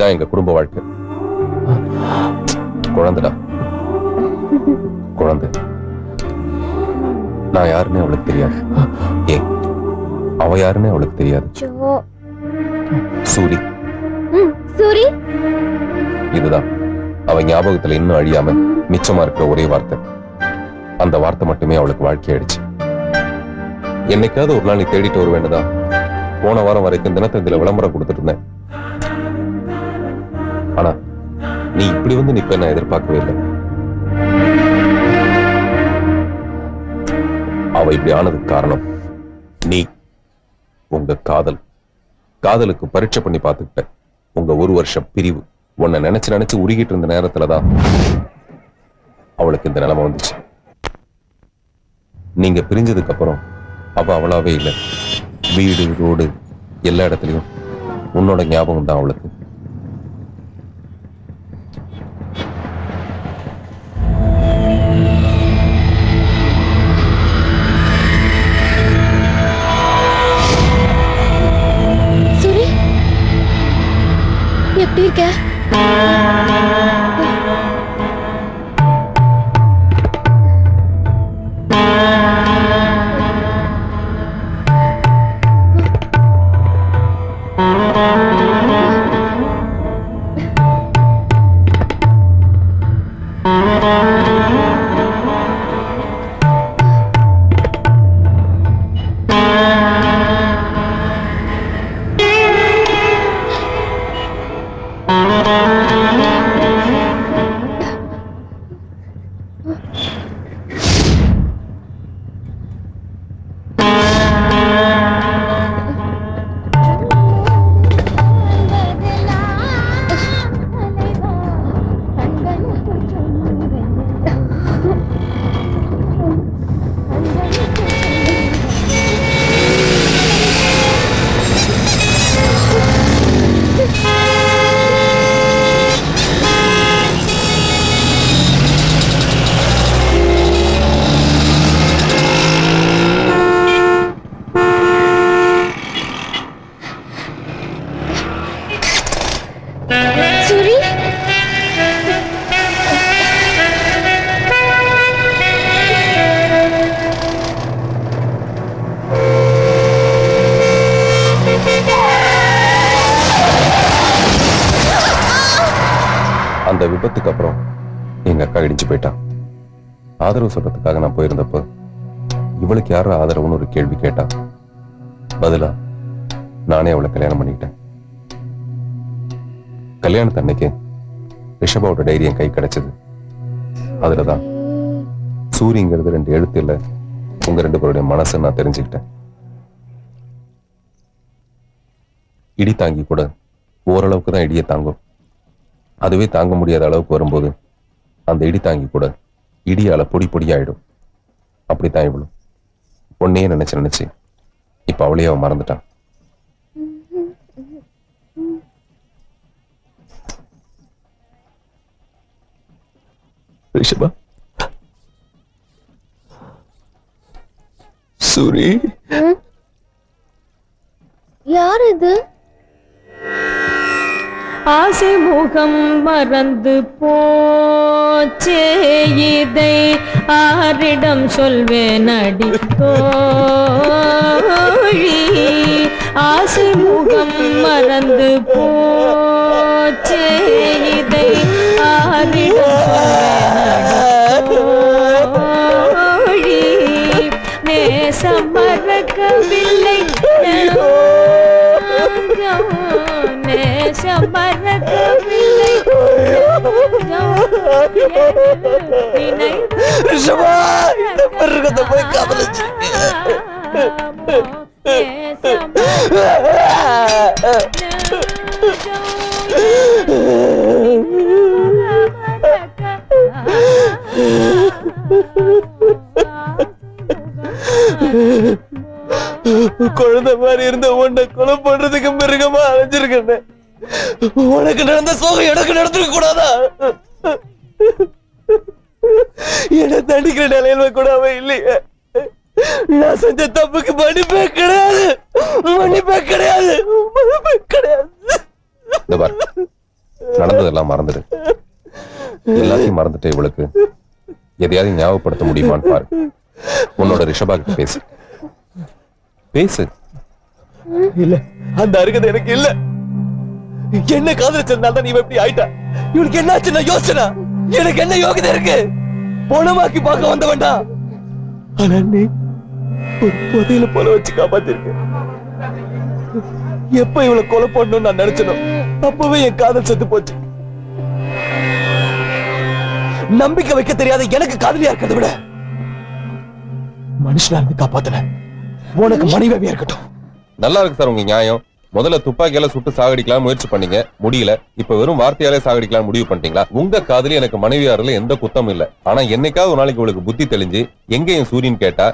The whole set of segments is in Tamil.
இதான் எங்க குடும்ப வாழ்க்கை. குழந்தைடா, குழந்தை. நான் யாருன்னு அவளுக்கு தெரியாது. ஏன் அவ யாருன்னு அவளுக்கு தெரியாது. சூரி. சூரி. இதுதான் அவ ஞாபகத்துல இன்னும் அழியாம மிச்சமா இருக்கிற ஒரே வார்த்தை. அந்த வார்த்தை மட்டுமே அவளுக்கு வாழ்க்கையாயிடுச்சு. என்னைக்காவது ஒரு நாள் நீ தேடிட்டு வர வேண்டதா போன வாரம் வரைக்கும் தினத்தந்தில விளம்பரம் கொடுத்துட்டு இருந்தேன். ஆனா நீ இப்படி வந்து நிப்ப நான் எதிர்பார்க்கவே இல்லை. அவ இப்படி ஆனதுக்கு காரணம் நீ. உங்க காதலுக்கு பரீட்சை பண்ணி பார்த்துக்கிட்ட. உங்க ஒரு வருஷம் பிரிவு உன்னை நினைச்சு உருகிட்டு இருந்த நேரத்துலதான் அவளுக்கு இந்த நிலைமை வந்துச்சு. நீங்க பிரிஞ்சதுக்கு அப்புறம் அவ அவளாவே இல்லை. வீடு ரோடு எல்லா இடத்துலயும் உன்னோட ஞாபகம் தான் அவளுக்கு. சூரி, எப்படி இருக்க? அந்த விபத்துக்கு அப்புறம் எங்க அக்கா இடிஞ்சு போயிட்டான். ஆதரவு சொல்றதுக்காக நான் போயிருந்தப்ப இவளுக்கு யார ஆதரவுன்னு ஒரு கேள்வி கேட்டா. பதிலா நானே அவளை கல்யாணம் பண்ணிக்கிட்டேன். கல்யாணத்து அன்னைக்கு ரிஷபாவோட டைரி என் கை கிடைச்சது. அதுலதான் சூரிங்கிறது 2 எழுத்து இல்ல, உங்க 2 பேருடைய மனசு நான் தெரிஞ்சுக்கிட்டேன். இடி தாங்கி கூட ஓரளவுக்கு தான் இடியை தாங்கும். அதுவே தாங்க முடியாத அளவுக்கு வரும்போது அந்த இடி தாங்கி கூட இடியால பொடி பொடியாயிடும். அப்படித்தான் இவளும் பொண்ணையே நினைச்சு இப்ப அவளையே அவன் மறந்துட்டான். ரிஷபா, சூரி, யார் இது? ஆசை முகம் மறந்து போச்சே, இதை ஆரிடம் சொல்வேன் அடி தோழி. ஆசை முகம் மறந்து போச்சே, இதை ஆரிடம் சொல்வேன் தோழி. நேசம் மறக்கவில்லை, நேசம் மறக்கவில்லை. குழந்தை மாதிரி இருந்த உன்னை கொலை பண்றதுக்கு மிருகமா அலைஞ்சிருக்கேன். உனக்கு நடந்த சோகம் எனக்கு நடந்துக்க கூடாதா? என்ன தண்டிக்கிற நிலையில கூட அவன் இல்லையே. நான் செஞ்ச தப்புக்கு மன்னிப்பே கிடையாது, மன்னிப்பே கிடையாது, மன்னிப்பே கிடையாது. நடந்ததெல்லாம் மறந்துடு. எல்லாத்தையும் மறந்துட்டு இவளுக்கு எதையாவது ஞாபகப்படுத்த முடியுமான்னு பாரு. உன்னோட ரிஷபா கிட்ட பேசு பேசு. இல்ல, அந்த அருகதை எனக்கு இல்ல. என்ன காதலிச்சதுனால தான் நீ எப்படி ஆயிட்டா? இவனுக்கு என்ன ஆச்சுன்னா யோசனை. எனக்கு என்ன யோகிதை இருக்கு? பணமாக்கி பார்க்க வந்தவன்டா. ஆனா நீ ஒரு புதையில போல வச்சு காப்பாத்திருக்க. எப்ப இவளை கொலை பண்ணணும்னு நான் நினைச்சனும் அப்பவே என் காதல் செத்து போச்சு. நம்பிக்கை வைக்க தெரியாத எனக்கு காதலியா இருக்கிறத விட மனுஷனா இருந்து காப்பாத்தின உனக்கு மனைவியா இருக்கட்டும். நல்லா இருக்கு சார் உங்க நியாயம். முதல்ல துப்பாக்கியால சுட்டு சாகடிக்கலாம் முயற்சி பண்ணீங்க, முடியல. இப்ப வெறும் வார்த்தையாலே சாகடிக்கலாம் முடிவு பண்ணிட்டீங்களா? உங்க காதலி எனக்கு மனைவியாரில் எந்த குத்தமும் இல்ல. ஆனா என்னைக்காவது ஒரு நாளைக்கு உங்களுக்கு புத்தி தெளிஞ்சு எங்க என் சூரியன் கேட்டா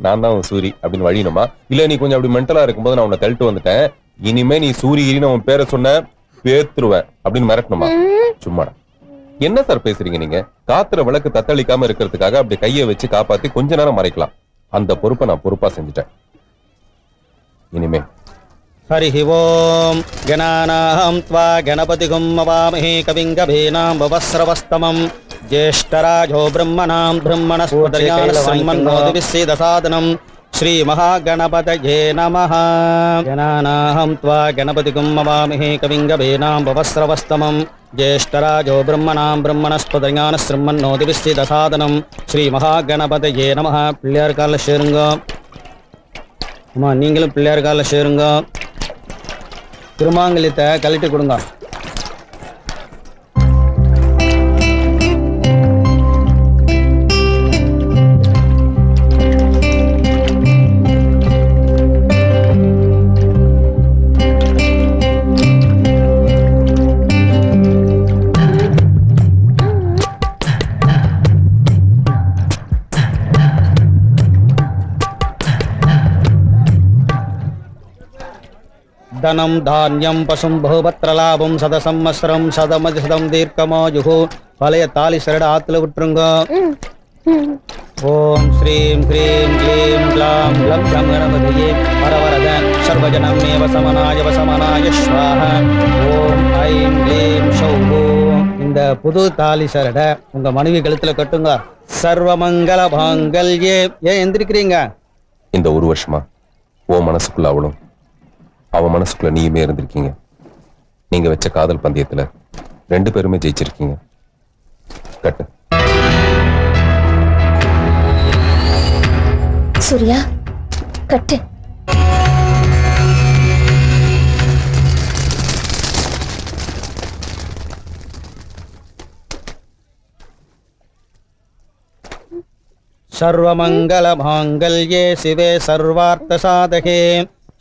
நான் தான் உன் சூரி அப்படின்னு வழியணுமா? இல்ல நீ கொஞ்சம் அப்படி மென்டலா இருக்கும்போது நான் உன்னை தள்ளிட்டு வந்துட்டேன், இனிமே நீ சூரியன்னு உன் பேரை சொன்ன பேத்துருவேன் அப்படின்னு மிரட்டணுமா? சும்மா என்ன சார் பேசுறீங்க நீங்க? காத்துற விளக்கு தத்தளிக்காம இருக்கிறதுக்காக அப்படி கையை வச்சு காப்பாத்தி கொஞ்ச நேரம் மறைக்கலாம். அந்த பொறுப்பை நான் பொறுப்பா செஞ்சுட்டேன். இனிமே हरिः ओम् गणानाहं त्वा गणपतिगुं मवामहे कविं गभीनां भवस्रवस्तमं ज्येष्ठराजो ब्रह्मणां ब्रह्मणस्पतिर्यानसम्मन्नोतिविश्वेदसादनं श्रीमहागणपतये नमः। गणानाहं त्वा गणपतिगुं मवामहे कविं गभीनां भवस्रवस्तमं ज्येष्ठराजो ब्रह्मणां ब्रह्मणस्पतिर्यानसम्मन्नोतिविश्वेदसादनं श्रीमहागणपतये नमः। பிள்ளையார் காலில் சேருங்க. அம்மா நீங்களும் பிள்ளையார் காலில் சேருங்க. திருமாங்கல்யத்தை கழட்டி கொடுங்க. धनं धान्यं पशुं बहुपत्रलाभं सदसंवत्सरं सदमதிசதம் தீர்க்கமாயுः. பழைய தாலி சரட ஆத்துல விட்டுருங்க. ஓம் ஸ்ரீம் க்ரீம் க்ளீம் க்ளாம் க்ளம் க்ளம் கணபதியே வரவரத சர்வஜனம் மேவ சமனாய வசமனாய ஸ்வாஹ. ஓம் ஐம் க்ளீம் ஷௌஹு. இந்த புது தாலி சரட உங்க மனைவி கழுத்துல கட்டுங்க. சர்வமங்கல பாங்கல்யே. ஏன் எந்திரிக்கிறீங்க? இந்த ஒரு வருஷமா ஓ மனசுக்குள்ள அவளும் அவன் மனசுக்குள்ள நீயுமே இருந்திருக்கீங்க. நீங்க வச்ச காதல் பந்தயத்துல 2 பேருமே ஜெயிச்சிருக்கீங்க. கட்டு. சூர்யா கட்டு. सर्वमंगल मांगल्ये शिवे सर्वार्थ साधके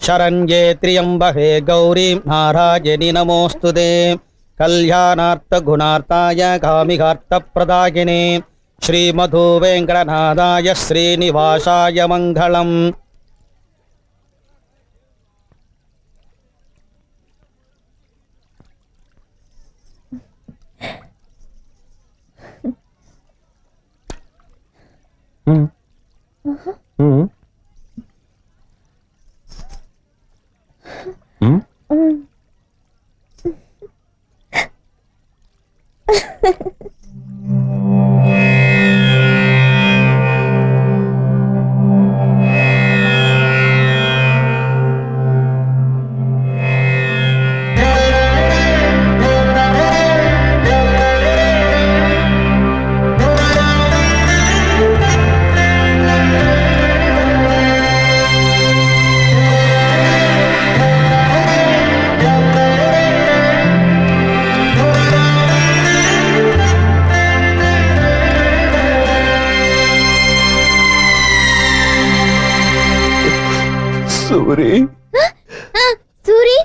शरण्ये त्र्यंबके गौरी नारायणि नमोस्तुते. कल्याणार्थ गुणार्ताय कामिकार्थ प्रदायिने श्रीमधु वेंकटनाथाय श्रीनिवासाय मंगलम्. சூரி சூரி